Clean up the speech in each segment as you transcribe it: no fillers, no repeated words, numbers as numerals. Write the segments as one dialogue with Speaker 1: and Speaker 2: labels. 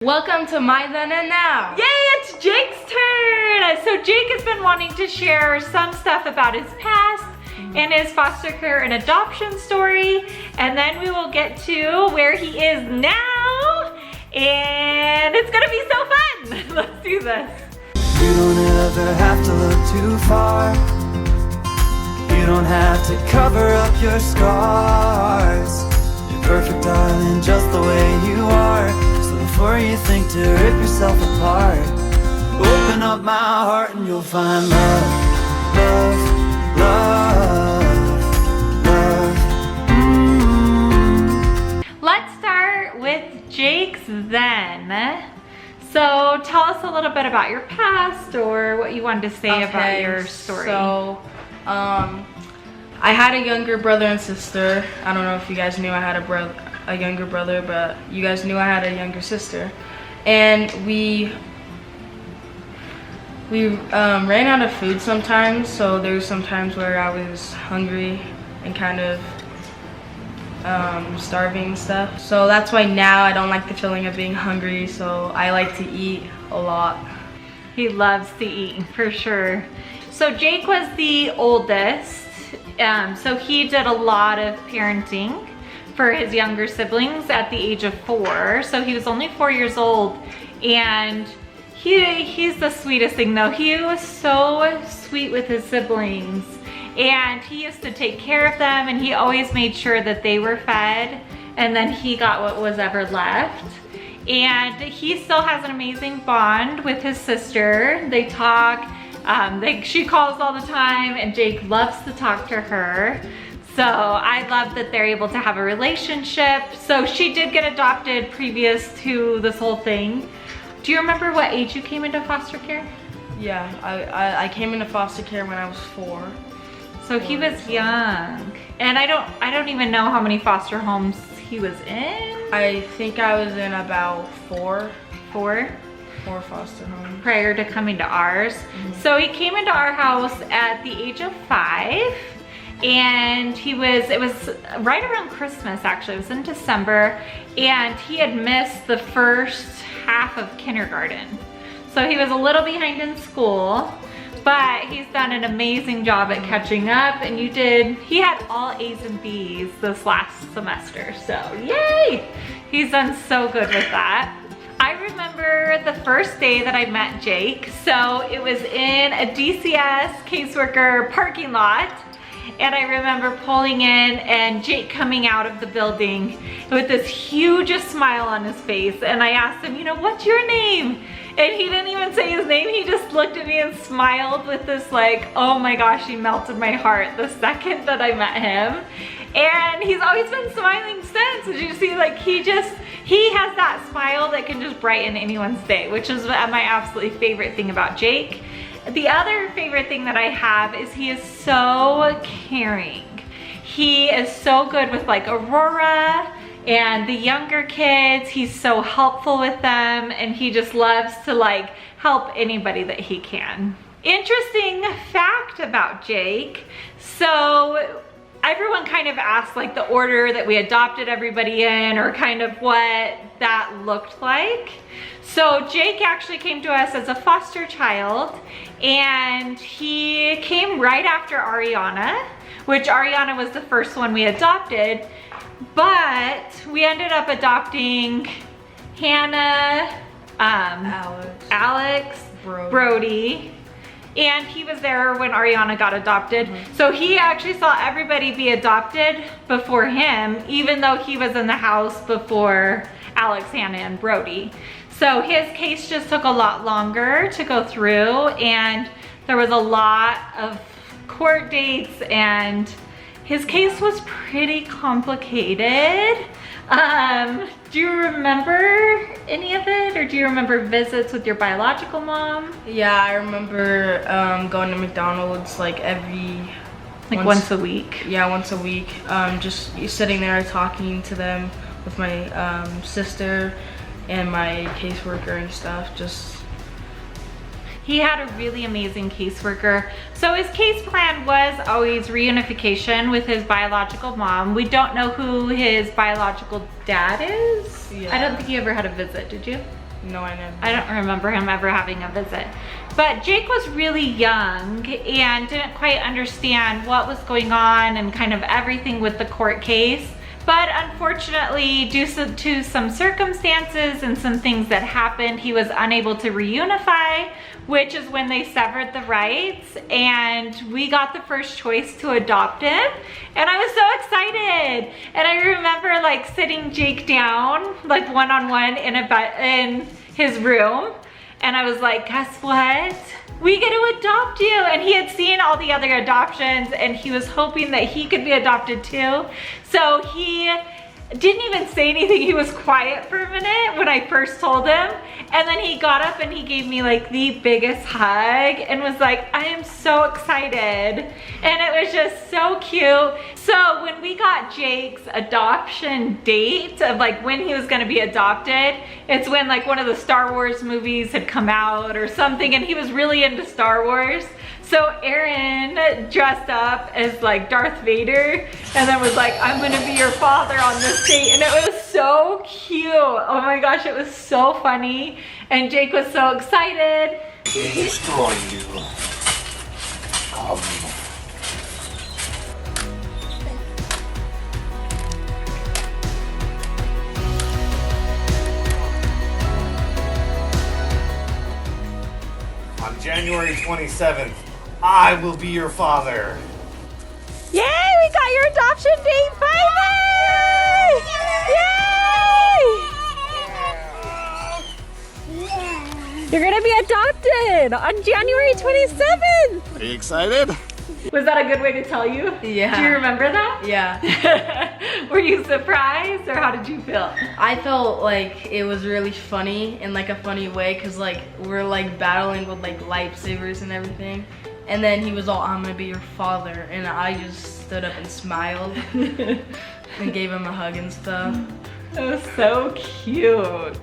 Speaker 1: Welcome to My Then and Now.
Speaker 2: Yay, it's Jake's turn. So Jake has been wanting to share some stuff about his past and his foster care and adoption story. And then we will get to where he is now. And it's gonna be so fun. Let's do this.
Speaker 3: You don't ever have to look too far. You don't have to cover up your scars. You're perfect, darling, just the way you are. Before you think to rip yourself apart, open up my heart and you'll find love, love, love, love.
Speaker 2: Let's start with Jake's then. So tell us a little bit about your past or what you wanted to say about your story.
Speaker 1: So, I had a younger brother and sister. I don't know if you guys knew I had a younger brother, but you guys knew I had a younger sister, and we ran out of food sometimes. So there was some times where I was hungry and kind of starving and stuff. So that's why now I don't like the feeling of being hungry, so I like to eat a lot.
Speaker 2: He loves to eat for sure. So Jake was the oldest, so he did a lot of parenting for his younger siblings at the age of 4. So he was only 4 years old, and he's the sweetest thing though. He was so sweet with his siblings, and he used to take care of them, and he always made sure that they were fed, and then he got what was ever left. And he still has an amazing bond with his sister. They talk, she calls all the time, and Jake loves to talk to her. So I love that they're able to have a relationship. So she did get adopted previous to this whole thing. Do you remember what age you came into foster care?
Speaker 1: Yeah, I came into foster care when I was 4.
Speaker 2: So he was young. And I don't even know how many foster homes he was in.
Speaker 1: I think I was in about 4 foster homes
Speaker 2: prior to coming to ours. So he came into our house at the age of 5. And it was right around Christmas actually, it was in December, and he had missed the first half of kindergarten. So he was a little behind in school, but he's done an amazing job at catching up, and he had all A's and B's this last semester, so yay! He's done so good with that. I remember the first day that I met Jake, so it was in a DCS caseworker parking lot. And I remember pulling in and Jake coming out of the building with this huge smile on his face. And I asked him, what's your name? And he didn't even say his name. He just looked at me and smiled with this like, oh my gosh, he melted my heart the second that I met him. And he's always been smiling since. As you see, like he has that smile that can just brighten anyone's day, which is my absolutely favorite thing about Jake. The other favorite thing that I have is he is so caring. He is so good with like Aurora and the younger kids. He's so helpful with them, and he just loves to like help anybody that he can. Interesting fact about Jake. So everyone kind of asked like the order that we adopted everybody in, or kind of what that looked like. So Jake actually came to us as a foster child, and he came right after Ariana, which Ariana was the first one we adopted, but we ended up adopting Hannah, Alex, Brody, and he was there when Ariana got adopted. So he actually saw everybody be adopted before him, even though he was in the house before Alex, Hannah, and Brody. So his case just took a lot longer to go through, and there was a lot of court dates, and his case was pretty complicated. Do you remember any of it, or do you remember visits with your biological mom?
Speaker 1: Yeah, I remember going to McDonald's like
Speaker 2: once a week.
Speaker 1: Yeah, once a week. Just sitting there talking to them with my sister and my caseworker and stuff.
Speaker 2: He had a really amazing caseworker. So his case plan was always reunification with his biological mom. We don't know who his biological dad is.
Speaker 1: Yeah.
Speaker 2: I don't think you ever had a visit, did you?
Speaker 1: No, I never.
Speaker 2: I don't remember him ever having a visit. But Jake was really young and didn't quite understand what was going on and kind of everything with the court case. But unfortunately, due to some circumstances and some things that happened, he was unable to reunify, which is when they severed the rights, and we got the first choice to adopt him. And I was so excited. And I remember like sitting Jake down, like one-on-one in his room. And I was like, guess what? We get to adopt you. And he had seen all the other adoptions and he was hoping that he could be adopted too. So he didn't even say anything. He was quiet for a minute when I first told him. And then he got up and he gave me like the biggest hug and was like, I am so excited. And it was just so cute. So when we got Jake's adoption date of like when he was gonna be adopted, it's when like one of the Star Wars movies had come out or something, and he was really into Star Wars. So Aaron dressed up as like Darth Vader and then was like, I'm gonna be your father on this date. And it was so cute. Oh my gosh, it was so funny. And Jake was so excited.
Speaker 4: They destroy you. Come. On January 27th, I will be your father.
Speaker 2: Yay, we got your adoption date finally! Yay! You're gonna be adopted on January 27th!
Speaker 4: Are you excited?
Speaker 2: Was that a good way to tell you?
Speaker 1: Yeah.
Speaker 2: Do you remember that?
Speaker 1: Yeah.
Speaker 2: Were you surprised or how did you feel?
Speaker 1: I felt like it was really funny in like a funny way, because like we're like battling with like lightsabers and everything. And then he was all, I'm gonna be your father. And I just stood up and smiled and gave him a hug and stuff.
Speaker 2: It was so cute.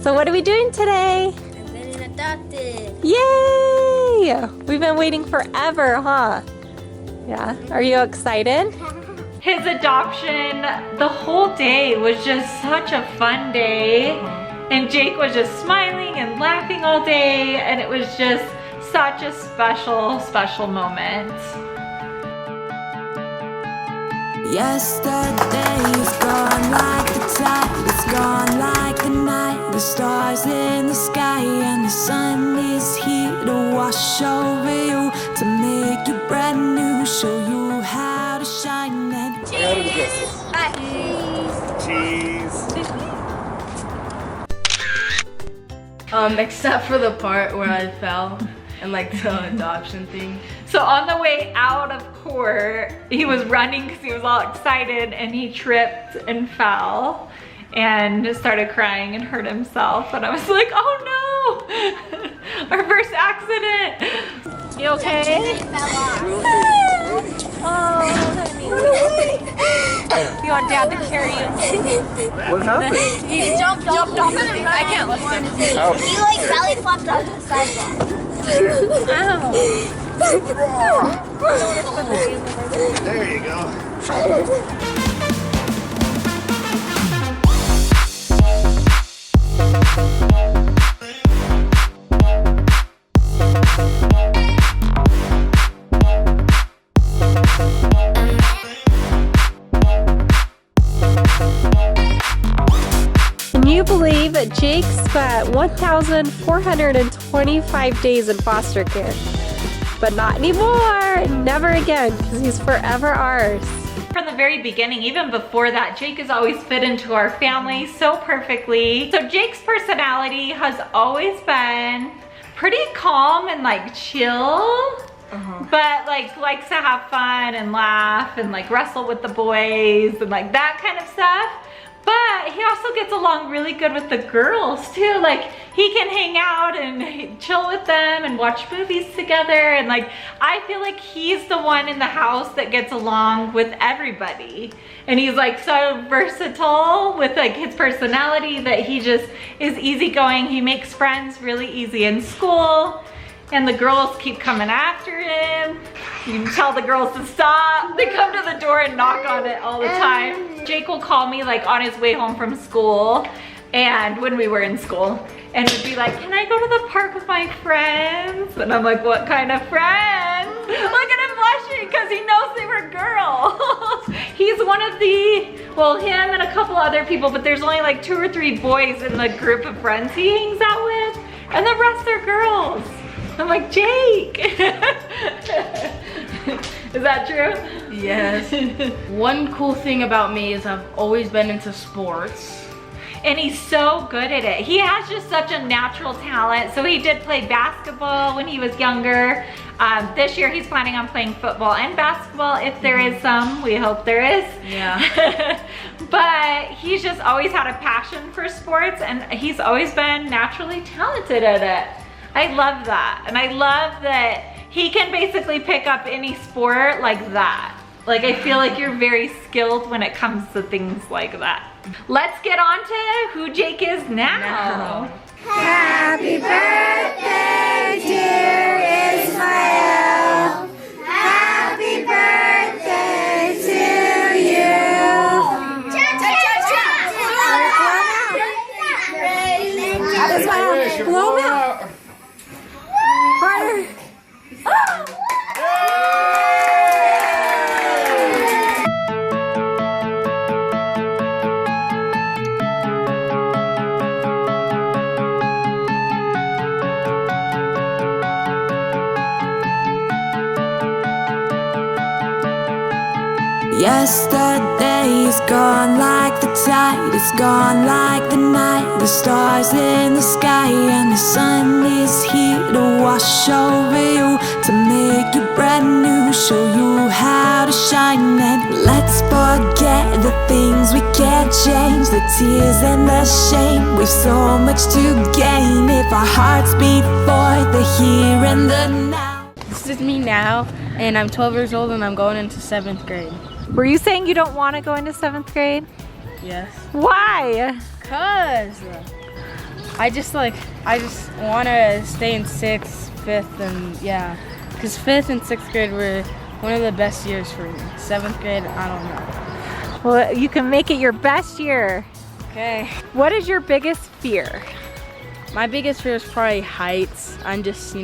Speaker 2: So what are we doing today?
Speaker 5: I'm getting adopted.
Speaker 2: Yay! We've been waiting forever, huh? Yeah, are you excited? His adoption, the whole day was just such a fun day. And Jake was just smiling and laughing all day. And it was just such a special, special moment.
Speaker 6: Yesterday's gone like the tide, it's gone like the night. The stars in the sky and the sun is here to wash over you, to make you brand new, show you how to shine and
Speaker 4: Cheese.
Speaker 1: Except for the part where I fell and like the adoption thing.
Speaker 2: So on the way out of court, he was running because he was all excited and he tripped and fell and started crying and hurt himself. And I was like, oh no, our first accident. You okay? Oh, honey. You want Dad to carry you?
Speaker 4: What happened?
Speaker 5: He jumped off the thing. I can't listen. He like belly flopped off the sidewalk.
Speaker 2: Ow.
Speaker 4: There you go.
Speaker 7: Can you believe that Jake spent 1,425 days in foster care? But not anymore, never again, because he's forever ours.
Speaker 2: From the very beginning, even before that, Jake has always fit into our family so perfectly. So Jake's personality has always been pretty calm and like chill, but like likes to have fun and laugh and like wrestle with the boys and like that kind of stuff. But he also gets along really good with the girls too. Like he can hang out and chill with them and watch movies together. And like, I feel like he's the one in the house that gets along with everybody. And he's like so versatile with like his personality that he just is easygoing. He makes friends really easy in school. And the girls keep coming after him. You can tell the girls to stop. They come to the door and knock on it all the time. Jake will call me like on his way home from school and when we were in school. and would be like, can I go to the park with my friends? And I'm like, what kind of friends? Look at him blushing because he knows they were girls. He's one of the, well, him and a couple other people, but there's only like 2 or 3 boys in the group of friends he hangs out with, and the rest are girls. I'm like, Jake. Is that true?
Speaker 1: Yes. One cool thing about me is I've always been into sports.
Speaker 2: And he's so good at it. He has just such a natural talent. So he did play basketball when he was younger. This year he's planning on playing football and basketball if there is some. We hope there is.
Speaker 1: Yeah.
Speaker 2: But he's just always had a passion for sports and he's always been naturally talented at it. I love that. And I love that he can basically pick up any sport like that. Like, I feel like you're very skilled when it comes to things like that. Let's get on to who Jake is now.
Speaker 6: Happy birthday, dear Ismael. Happy birthday to you. Ismael, blow him out. Harder. Yesterday is gone like the tide, it's gone like the night. The stars in the sky and the sun is here to wash over you, to make you brand new, show you how to shine. And let's forget the things we can't change, the tears and the shame. We've so much to gain if our hearts beat for the here and the now.
Speaker 1: This is me now, and I'm 12 years old and I'm going into 7th grade.
Speaker 2: Were you saying you don't want to go into 7th grade?
Speaker 1: Yes.
Speaker 2: Why?
Speaker 1: Cause I just want to stay in 6th, 5th, and yeah. Cause 5th and 6th grade were one of the best years for me. 7th grade, I don't know.
Speaker 2: Well, you can make it your best year.
Speaker 1: Okay.
Speaker 2: What is your biggest fear?
Speaker 1: My biggest fear is probably heights. I'm just,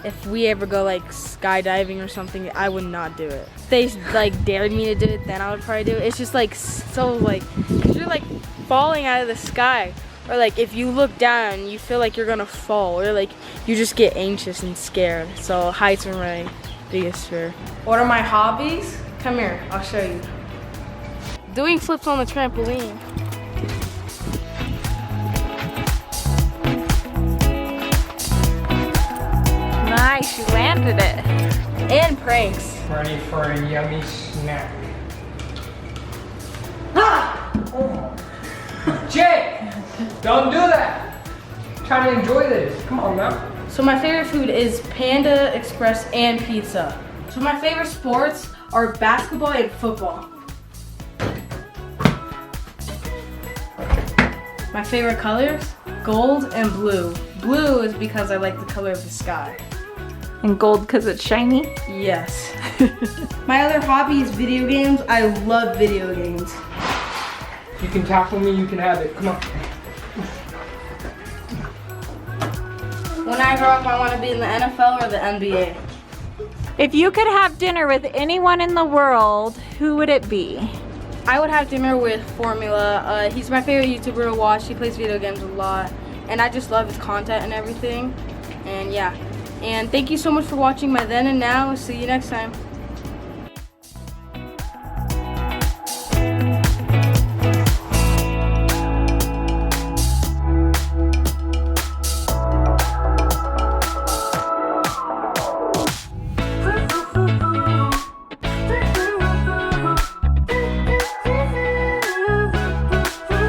Speaker 1: if we ever go like skydiving or something, I would not do it. If they like dared me to do it, then I would probably do it. It's just like so like, cause you're like falling out of the sky, or like if you look down, you feel like you're gonna fall, or like you just get anxious and scared. So heights are my biggest fear. What are my hobbies? Come here, I'll show you. Doing flips on the trampoline.
Speaker 2: Nice, you landed it.
Speaker 1: And pranks.
Speaker 8: Ready for a yummy snack. Jay! Don't do that! Try to enjoy this. Come on now.
Speaker 1: So my favorite food is Panda Express and pizza. So my favorite sports are basketball and football. My favorite colors? Gold and blue. Blue is because I like the color of the sky.
Speaker 2: And gold because it's shiny?
Speaker 1: Yes. My other hobby is video games. I love video games.
Speaker 8: You can tackle me, you can have it. Come on.
Speaker 1: When I grow up, I want to be in the NFL or the NBA.
Speaker 2: If you could have dinner with anyone in the world, who would it be?
Speaker 1: I would have dinner with Formula. He's my favorite YouTuber to watch. He plays video games a lot. And I just love his content and everything. And yeah. And thank you so much for watching my Then and Now. See you next time.